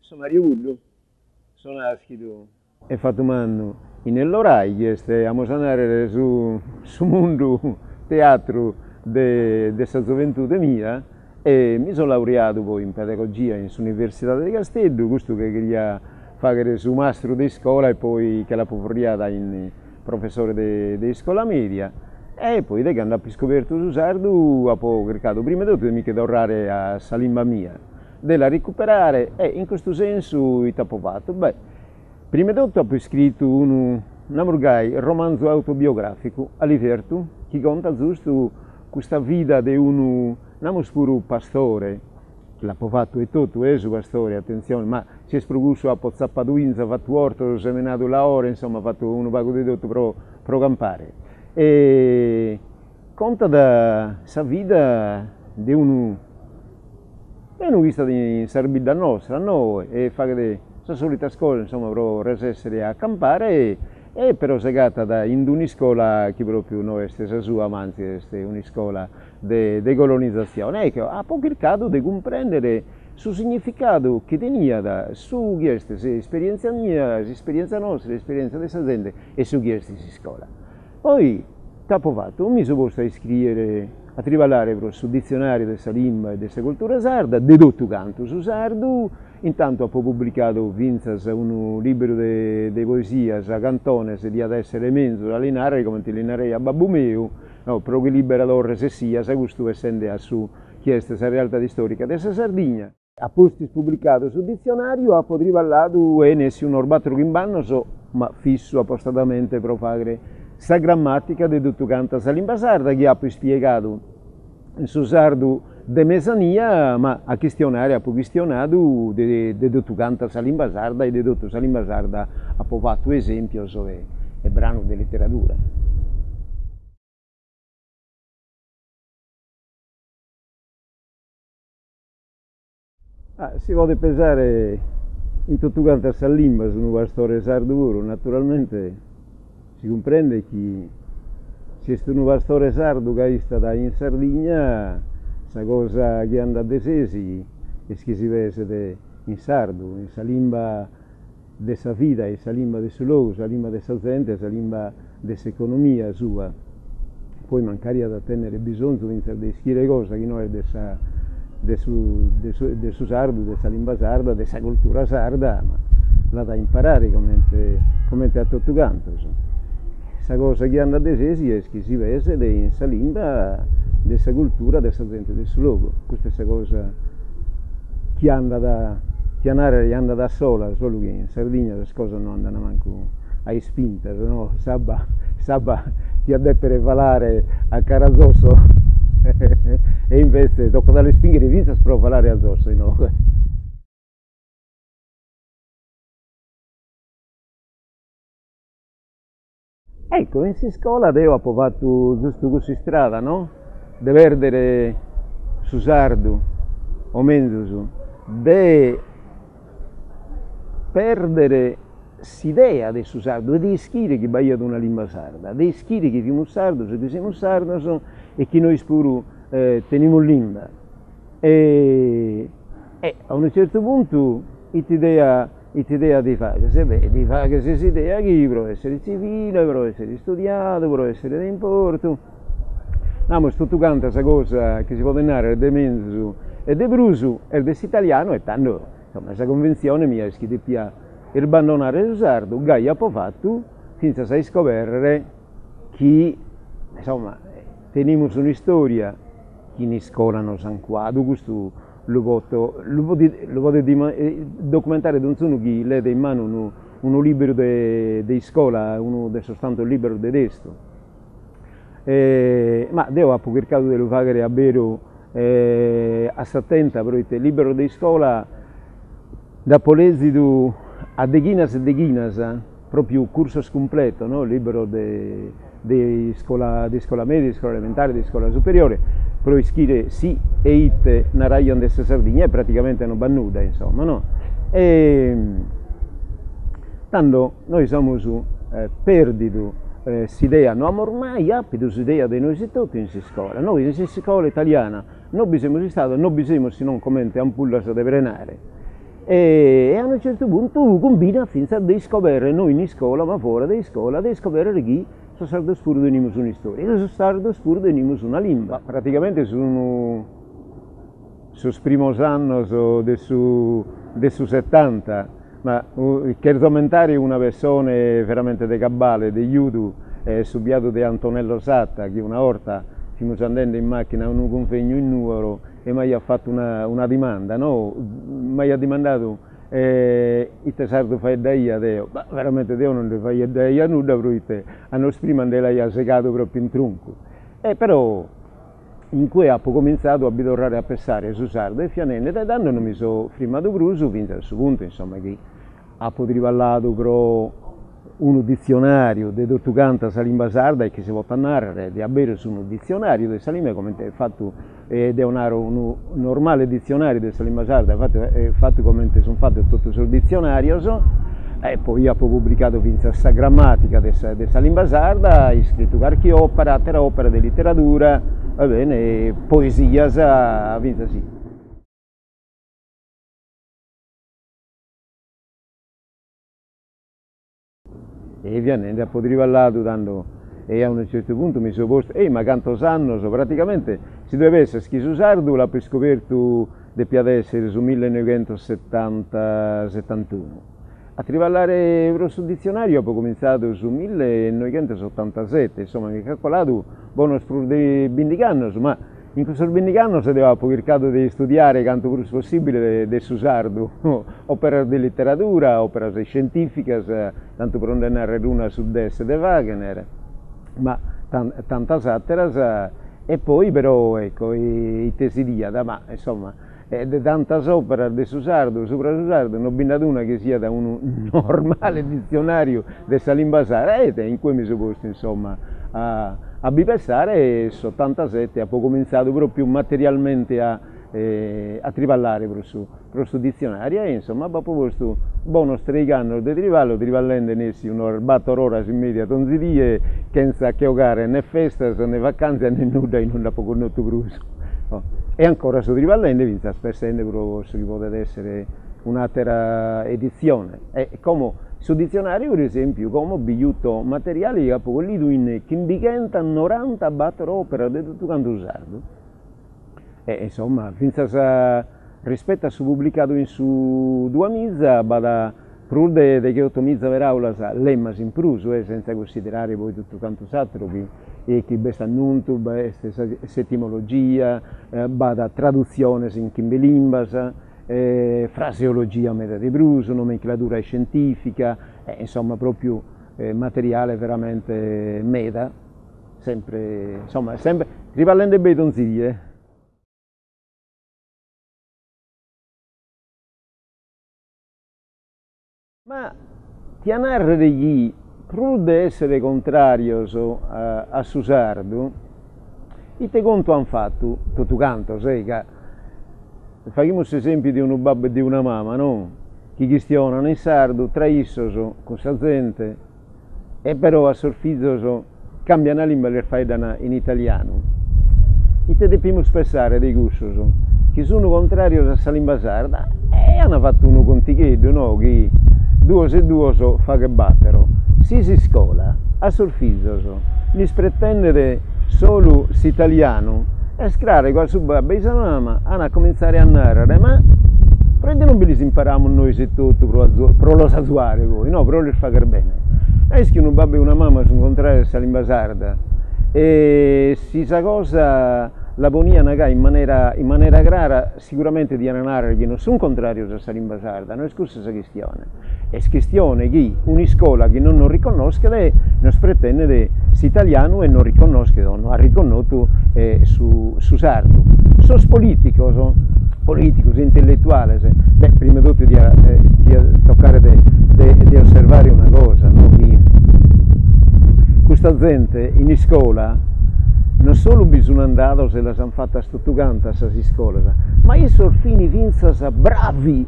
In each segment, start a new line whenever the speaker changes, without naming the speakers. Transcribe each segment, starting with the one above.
Sono Mario Gullo, sono nascido e fatto un anno in Ellorai, che stiamo a andare su mondo teatro della gioventù mia e mi sono laureato poi in pedagogia in Università di Castello, questo che queria fare su mastro di scuola e poi che la provriata in professore di scuola media. E poi da che andavo scoperto su sardo, ho cercato prima di tutto di tornare a Salimba mia, della recuperare e in questo senso il ho fatto. Beh, prima di tutto ho scritto un romanzo autobiografico all'interno che conta giusto questa vita di un puro pastore, l'ha fatto e tutto, su pastore, attenzione, ma si è sprogusso a Pozzappaduinza, ha fatto orto, ha seminato la ora, insomma ha fatto un paio di tutto per campare. E conta da sa vita di un vista di Sarbida nostra, no? E fa la solita scuola, insomma, per essere a campare e però segata da in una scuola che proprio non è stessa sua, ma anzi è una scuola di colonizzazione. Ecco, ha poi cercato di comprendere sul significato che tenia da su questa esperienza mia, l'esperienza nostra, l'esperienza della gente e su questa scuola. Poi, dopo fatto, mi sono posto a iscrivere, a trivallare sul dizionario della lingua e della cultura sarda, di tutto canto su sardo, intanto ho pubblicato Vinzas un libro di poesia, a Cantones, di adesso elemento, a Linare, come ti linarei a Babbo mio, no, però che liberatore se sia, se questo essendo a su chiesta la realtà storica della Sardegna. A posti pubblicato sul dizionario, ho trivallato e nessi un orbatro gimbanno, ma fisso appostatamente per fare sta grammatica di tutto canta sa lingua sarda che ha poi spiegato su sardo de mesania, ma a questionare ha poi questionato di tutto canta sa lingua sarda e di tutto sa lingua sarda ha poi fatto esempio è brano di letteratura. Si vuole pensare in tutto quanto a lingua su un pastore sardo puro, naturalmente si comprende che se è un pastore sardo che è stato in Sardegna, questa cosa che anda a desesi è che si vede in sardo, in sa lingua della vita, in sa lingua del suo luogo, in sa lingua della gente, in sa lingua dell'economia sua. Poi mancaria da tenere bisogno di scrivere cose che non è del suo sardo, della lingua sarda, della cultura sarda, ma la da imparare come a tutto canto. Questa cosa che hanno a desesi è che si vede in sa lingua della cultura della gente del suo luogo. Questa è la cosa che anda da sola, solo che in Sardegna le cose non andano manco a spinta, no? Sabba ti ha detto per valare a Carazosso e invece tocca dalle spingere di vinta per valare a Zosso, no? Ecco, in scuola ho fatto giusto questa strada, no? Di perdere su sardo, o meno di perdere l'idea di su sardo, di scrivere che baia una lingua sarda, di scrivere che siamo sardo, che siamo sardo e che noi spuru teniamo lingua. E a un certo punto l'idea di fare questa idea che può essere civile, può essere studiato, può essere di importo. No, tutto canta questa cosa che si può denare di mezzo e di bruso e dell'italiano e tanto, insomma, questa convenzione mia è che di abbandonare il sardo, Gaia ha fatto senza sai scoprire che, insomma, teniamo una storia che in scuola non sa quadro, questo lo voto documentare non sono chi legge in mano uno libro di scuola, uno del soltanto libro di testo. Ma devo ha cercato di fare a vero a 70 per il libro di scuola da polesito a Deghinas e Deghinas, proprio corso completo, no? Libro di scuola media, di scuola elementare, di scuola superiore, però scrivere sì e it narayan dessa Sardegna è praticamente una bannuda, insomma, no? E tanto noi siamo perdito s'idea, non abbiamo ormai appido s'idea di noi tutti in scuola, noi in scuola italiana non bisogna stare, non bisogna se non commente ampulla sa de brenare. e a un certo punto tu combina finché devi scoprire, noi in scuola, ma fuori di scuola, devi scoprire chi sono sardo spuro veniamo su una storia, e sono sardo spuro veniamo su una lingua. Praticamente sono i primi anni del 70, ma per commentare una persona veramente de cabale, di aiuto, subiato di Antonello Satta, che una volta stiamo andando in macchina a un convegno in numero e mi ha fatto una domanda, no? Mi ha domandato il tesardo fai da io, ma veramente Dio non le fai da io nulla, perché hanno prima l'ha segato proprio in tronco. Però in cui ho cominciato a tornare a pensare su sardo e fianene, da danno non mi sono firmato bruso fino a questo punto, insomma, che ha rivallato però un dizionario di tutto canta la lingua sarda e che si vuole narrare di avere su un dizionario di salima come è fatto ed è un normale dizionario di lingua sarda fatto come sono fatto tutto sul dizionario e poi ho pubblicato fino a questa grammatica della lingua sarda, ho scritto qualche opera, tre opere di letteratura, va bene, poesia, vinta sì. E ovviamente ho rivallato tanto e a un certo punto mi sono posto, ma canto sanno, praticamente si deve essere schiso sardo, l'ho scoperto di essere su 1970-71. A trivallare sul dizionario ho cominciato su 1987, insomma mi ho calcolato buono spru di bindicanno, ma in questo bindicanno si aveva cercato di studiare quanto più possibile del sardo, opere di letteratura, opere scientifiche, tanto per non andare una sud-est di Wagner, ma tanta satira, e poi però ecco, i tesidiada, ma insomma, di tanta opera di sardo, sopra su sardo, non binda una che sia da un normale dizionario della lingua sarda, in cui mi sono posto insomma a bipensare e su 87 ho cominciato proprio materialmente a trivallare per questo dizionario e insomma dopo questo buono stregano di trivallando nessi un 4 ore in media tonzidie senza giocare né festa né vacanze né nulla in un poco notte bruso. E ancora sto trivallando e sto aspettando però che potrebbe essere un'altra edizione. E come sul dizionario, per esempio, come biglietto materiale che ho lì in 90 batter opera di tutto quanto sardo. E insomma, rispetto a su pubblicato in su 2 mesi, vada pur che 8 mesi per aula lemma in pruso, senza considerare poi tutto quanto s'altro che besta annunto, etimologia, vada traduzione in limbas, fraseologia a metà di bruso, nomenclatura scientifica, insomma proprio materiale veramente meta, sempre, insomma, sempre rivallendo bei tonzigli. Ma ti narra degli, pur di essere contrario a su sardo, e te conto hanno fatto, tutto canto, sai che facciamo l'esempio di un babbo e di una mamma, no? Che questionano in sardo, traiscono con sa gente, e però a sorfiglioso cambiano la lingua e fai in italiano. E te dobbiamo spessare dei gusti che sono contrari a questa lingua sarda e hanno fatto uno conticheddo, no? Che due e due fa che battere. Si scola, a sorfiglioso, gli pretendere solo l'italiano, e scrare qua su babba e sa mamma hanno a cominciare a narrare, ma prendi non ve li impariamo noi se tutto pro lo sasuare voi, no, però li fa bene. E che un babbo e una mamma sono contrari a lingua sarda e si sa cosa la poniano in maniera clara, sicuramente di narrare che non sono contrari a questa lingua sarda, non è questa questione. È questione che una scuola che non riconosca non pretende l'italiano e non riconosca, non ha riconosciuto su sardo. Sono politici, intellettuali, beh, prima di tutto di toccare di osservare una cosa, no? Che questa gente in scuola non solo bisogna andare se la hanno fatta stuttuganta a scuola, ma i sorfini vinzasa bravi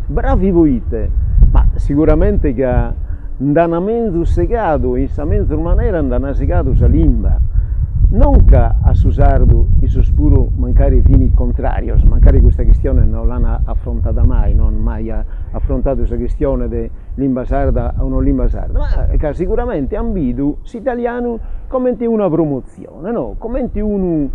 voite, ma sicuramente che andano a mezzo segato, in questa mezza maniera andano a segato la lingua, non che a su sardo i sospuro mancare i fini contrari, magari questa questione non l'hanno affrontata mai, non mai affrontato questa questione di lingua sarda o non lingua sarda, ma che sicuramente ambidu l'italiano come una promozione, no? Come una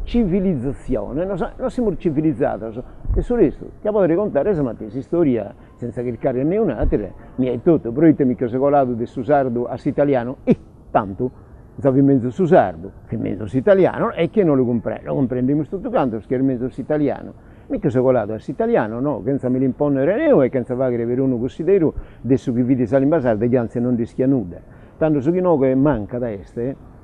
civilizzazione, non siamo civilizzati, e su questo ti potrei contare questa stessa storia senza cercare né un'altra, mi hai tutto, però io mi ho secolato di su sardo all'italiano e tanto stavo in mezzo su sardo, che in mezzo all'italiano e che non lo comprendiamo tutto quanto, che in mezzo all'italiano, mica secolato all'italiano, no, che non mi l'imponere neo e che non va che per uno considero adesso che vedi la lingua sarda che anzi non rischia nulla, tanto su chi no che manca da este,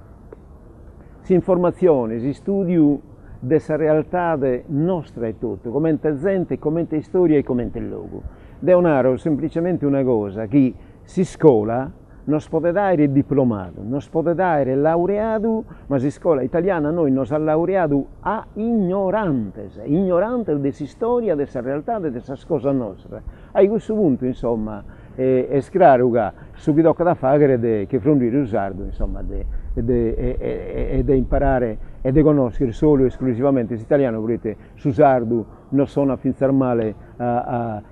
si informazione, si studio della realtà nostra e tutto, come gente, come storia e come luogo. Deonaro semplicemente una cosa, che si scuola, non si può dare diplomato, non si può dare laureato, ma si scuola italiana noi non si è laureato a ignorantes della storia, della realtà, della cosa nostra. A questo punto, insomma, è chiaro che su chi tocca da fare che fronte il sardo, insomma, e di imparare e di conoscere solo e esclusivamente l'italiano, perché su sardo non sono a pensare male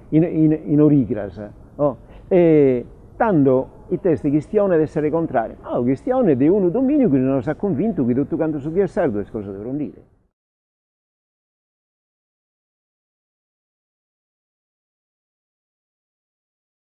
in origras. Oh. E tanto i testi questione di essere contrari, ma questione di uno dominio che non si è convinto che tutto quanto su chi è sardo è cosa devono dire.